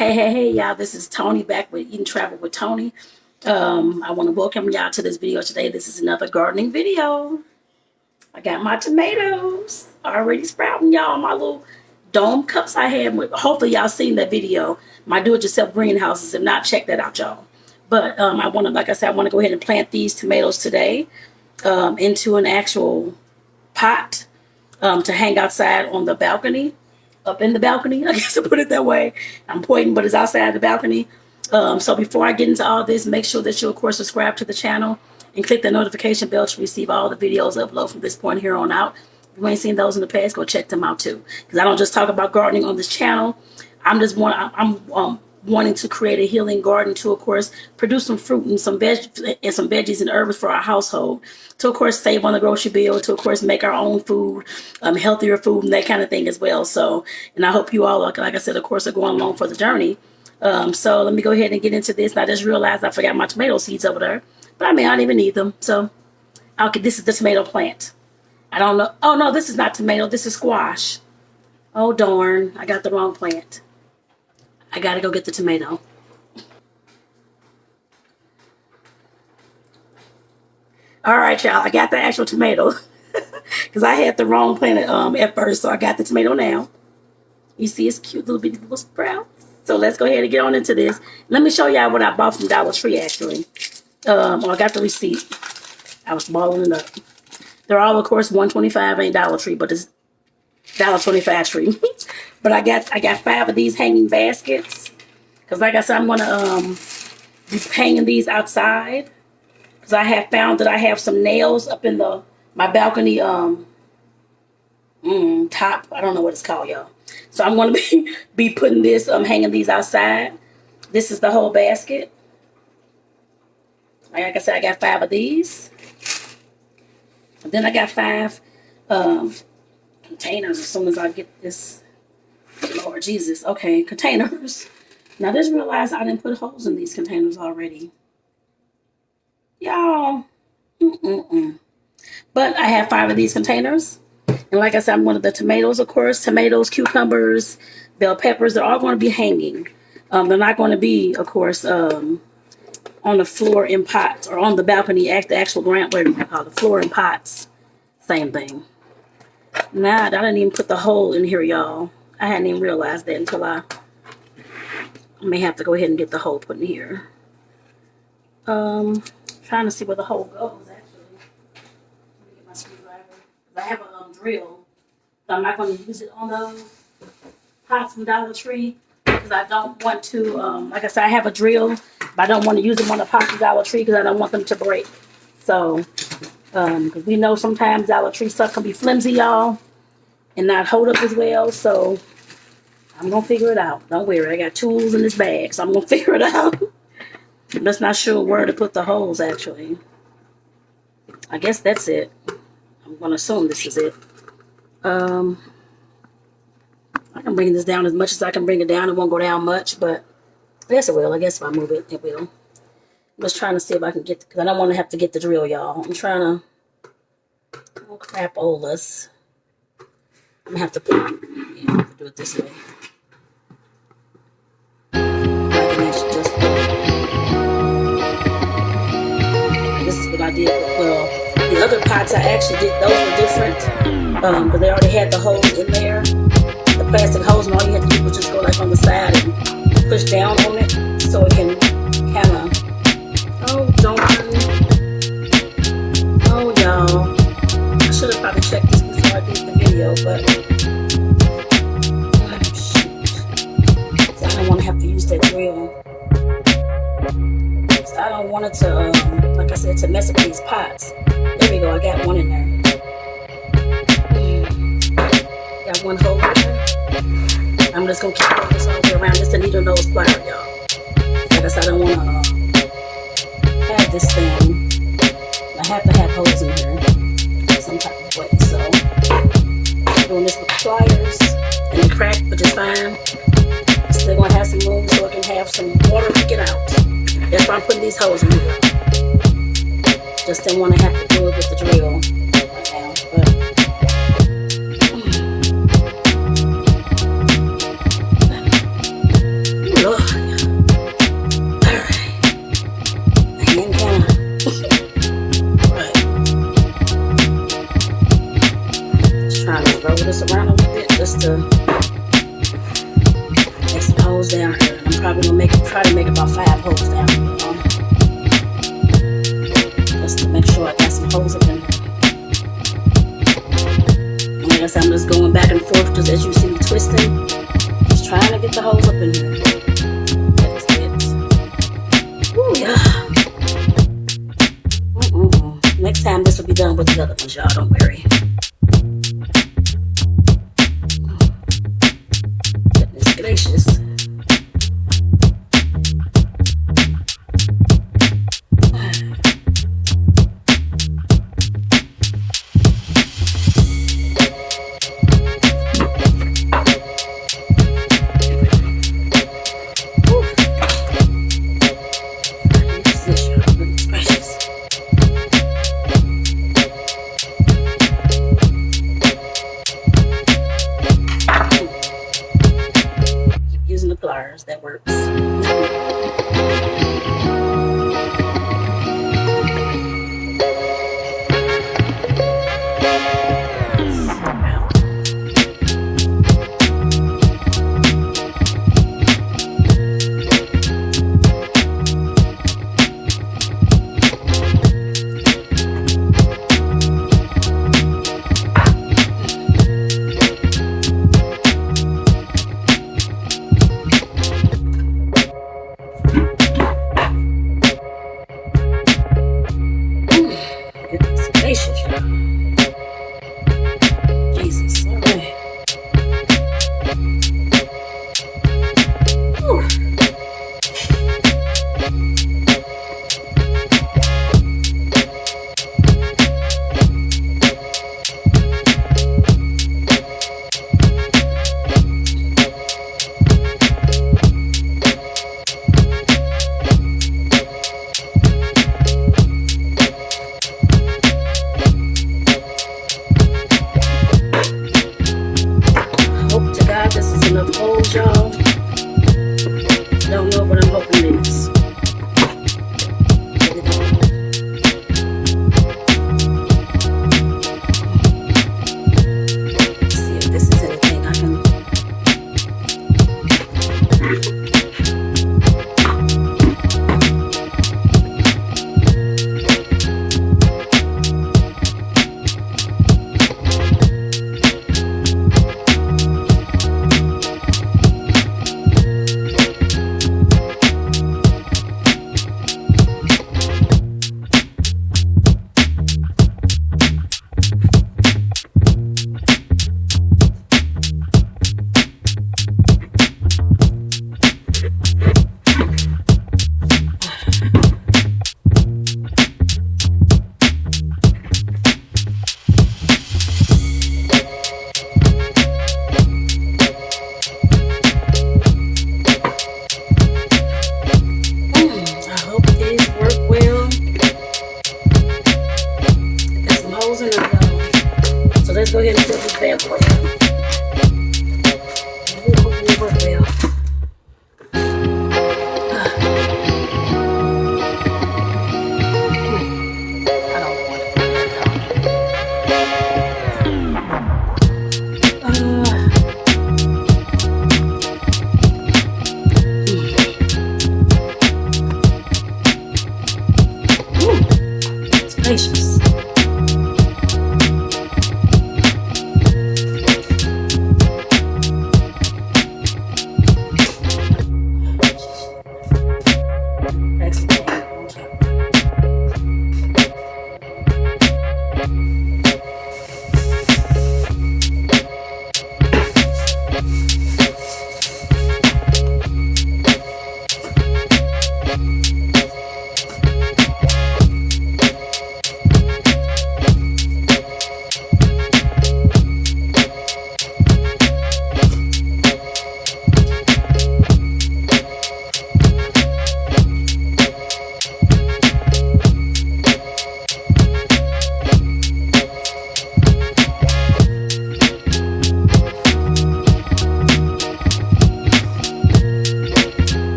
Hey, y'all, this is Tony back with Eat and Travel with Tony. I want to welcome y'all to this video today. This is another gardening video. I got my tomatoes already sprouting, y'all. My little dome cups I had. Hopefully y'all seen that video. My do-it-yourself greenhouses. If not, check that out, y'all. But I want to, like I said, I want to go ahead and plant these tomatoes today into an actual pot to hang outside on the balcony. Up in the balcony, I guess to put it that way. I'm pointing, but it's outside the balcony. So before I get into all this, make sure that you, of course, subscribe to the channel and click the notification bell to receive all the videos uploaded from this point here on out. If you ain't seen those in the past, go check them out too. Because I don't just talk about gardening on this channel. I'm wanting to create a healing garden to, of course, produce some fruit and some veggies and herbs for our household. To, of course, save on the grocery bill. To, of course, make our own food, healthier food, and that kind of thing as well. So, and I hope you all, like I said, of course, are going along for the journey. So let me go ahead and get into this. And I just realized I forgot my tomato seeds over there, but I don't even need them. So, okay, this is the tomato plant. I don't know. Oh no, this is not tomato. This is squash. Oh darn, I got the wrong plant. I gotta go get the tomato. All right, y'all. I got the actual tomato because I had the wrong plant at first, so I got the tomato now. You see, it's cute little sprout. So let's go ahead and get on into this. Let me show y'all what I bought from Dollar Tree. Actually, I got the receipt. I was balling it up. They're all, of course, $1.25. Ain't Dollar Tree, but it's $1.25 tree. But I got 5 of these hanging baskets because, like I said, I'm gonna be hanging these outside because I have found that I have some nails up in my balcony top. I don't know what it's called, y'all. So I'm gonna be putting this hanging these outside. This is the whole basket. Like I said, I got 5 of these. And then I got 5 containers as soon as I get this. Lord Jesus. Okay, containers. Now, I just realized I didn't put holes in these containers already. Y'all. But I have 5 of these containers. And like I said, I'm one of the tomatoes, of course. Tomatoes, cucumbers, bell peppers. They're all going to be hanging. They're not going to be, of course, on the floor in pots or on the balcony at the actual ground. What do you call it? The floor in pots. Same thing. Nah, I didn't even put the hole in here, y'all. I hadn't even realized that until I may have to go ahead and get the hole put in here. Trying to see where the hole goes, actually. Let me get my screwdriver. I have a drill, so I'm not going to use it on those pots from Dollar Tree because I don't want to, like I said, I have a drill, but I don't want to use them on the pots from Dollar Tree because I don't want them to break. So, because we know sometimes Dollar Tree stuff can be flimsy, y'all, and not hold up as well. So I'm gonna figure it out. Don't worry, I got tools in this bag, so I'm gonna figure it out. I'm just not sure where to put the holes. Actually, I guess that's it. I'm gonna assume this is it. I can bring this down as much as I can bring it down. It won't go down much, but yes, it will. I guess if I move it, it will. I'm just trying to see if I can get, because I don't want to have to get the drill, y'all. I'm trying to, oh crap, olas. I'm gonna have to do it this way. This is what I did. Well, the other pots I actually did, those were different, but they already had the holes in there, the plastic holes, and all you had to do was just go like on the side and push down on it, so it can kind of, oh y'all, I should have probably checked this before I did the video, but I don't want to have to use that drill. I don't want it to, like I said, to mess up these pots. There we go, I got one in there. Got one hole in there. I'm just going to keep this all the way around. Just a needle nose plier, y'all. Like I said, I don't want to have this thing. I have to have holes in here some type of way. So, I'm doing this with pliers. And it cracked, but it's fine. Still going to have some room so it can have some water to get out. That's why I'm putting these holes in here. Just didn't want to have to do it with the drill right now. But holes down here. I'm probably gonna try to make about 5 holes down here, just to make sure I got some holes up in here. And like I said, I'm just going back and forth just as you see me twisting, just trying to get the holes up in here. That is it. Ooh, yeah. Next time this will be done with the other ones, y'all. Don't worry. Goodness gracious. Using the pliers, that works.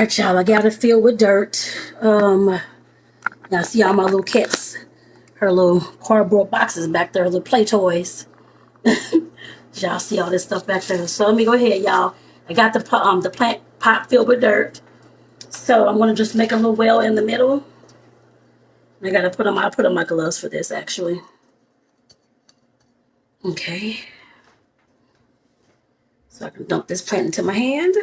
right, y'all. I got it filled with dirt. Now see all my little cats. Her little cardboard boxes back there, little play toys. Y'all see all this stuff back there. So let me go ahead, y'all. I got the plant pot filled with dirt. So I'm gonna just make a little well in the middle. I gotta put on my gloves for this actually. Okay. So I can dump this plant into my hand.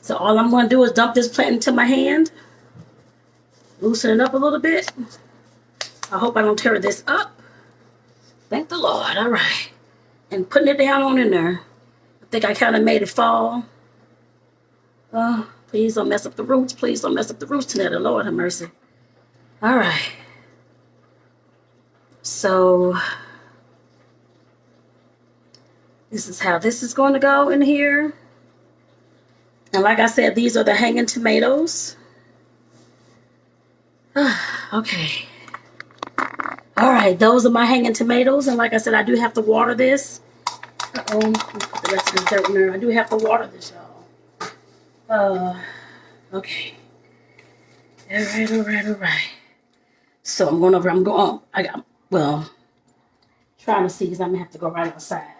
So all I'm gonna do is dump this plant into my hand. Loosen it up a little bit. I hope I don't tear this up. Thank the Lord. All right. And putting it down on in there. I think I kind of made it fall. Please don't mess up the roots. Please don't mess up the roots tonight. Lord have mercy. All right. So this is how this is going to go in here. And like I said, these are the hanging tomatoes. Okay. All right, those are my hanging tomatoes. And like I said, I do have to water this. Uh-oh, put the rest of the dirt in there. I do have to water this, y'all. Okay. All right. So I'm going over, trying to see because I'm going to have to go right outside.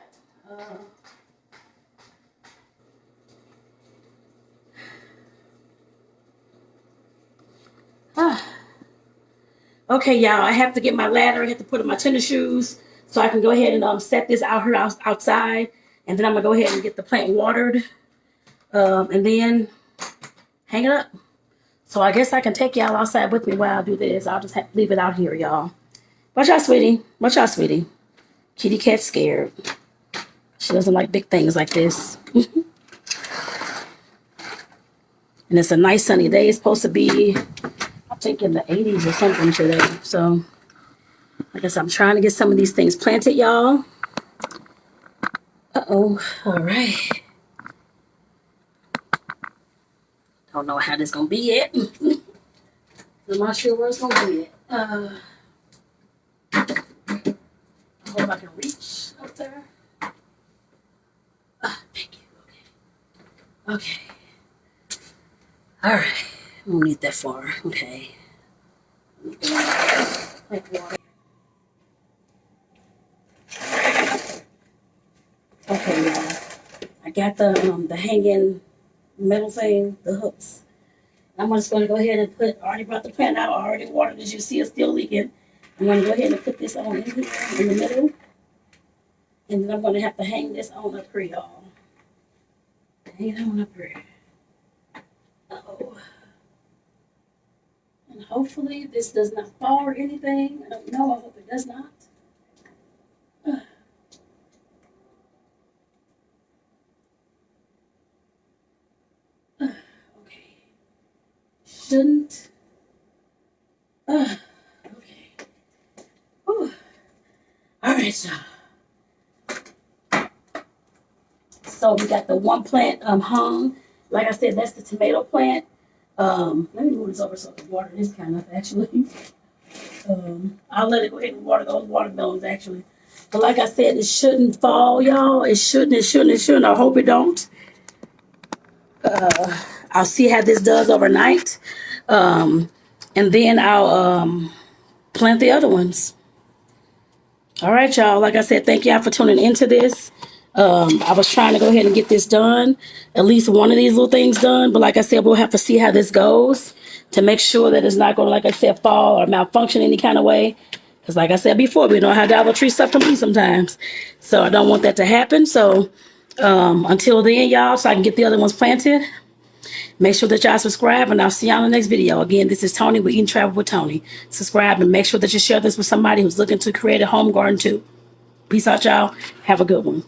Okay, y'all, I have to get my ladder. I have to put on my tennis shoes so I can go ahead and set this out here outside. And then I'm going to go ahead and get the plant watered. And then hang it up. So I guess I can take y'all outside with me while I do this. I'll just have to leave it out here, y'all. Watch out, sweetie. Watch out, sweetie. Kitty cat's scared. She doesn't like big things like this. And it's a nice sunny day. It's supposed to be, I think, in the 80s or something today. So I guess I'm trying to get some of these things planted, y'all. Uh-oh. All right. Don't know how this gonna be yet. I'm not sure where it's gonna be yet. I hope I can reach up there. Thank you. Okay. All right. I don't need that far. Okay. Like water. Okay, y'all. I got the hanging metal thing, the hooks. I'm just going to go ahead and I already brought the plant out. I already watered, as you see, it's still leaking. I'm going to go ahead and put this on in here in the middle. And then I'm going to have to hang this on up here, y'all. Hang it on up here. Uh-oh. And hopefully this does not fall or anything. I don't know. I hope it does not. Shouldn't. Okay. Whew. All right, y'all. So we got the one plant hung. Like I said, that's the tomato plant. Let me move this over so I can water this kind of actually. I'll let it go ahead and water those watermelons actually. But like I said, it shouldn't fall, y'all. It shouldn't. I hope it don't. I'll see how this does overnight. And then I'll plant the other ones. All right, y'all. Like I said, thank y'all for tuning into this. I was trying to go ahead and get this done, at least one of these little things done. But like I said, we'll have to see how this goes to make sure that it's not going to, like I said, fall or malfunction any kind of way. Because like I said before, we know how Dollar Tree stuff can be sometimes. So I don't want that to happen. So until then, y'all, so I can get the other ones planted, make sure that y'all subscribe, and I'll see y'all in the next video. Again, this is Tony with Eat and Travel with Tony. Subscribe and make sure that you share this with somebody who's looking to create a home garden too. Peace out, y'all. Have a good one.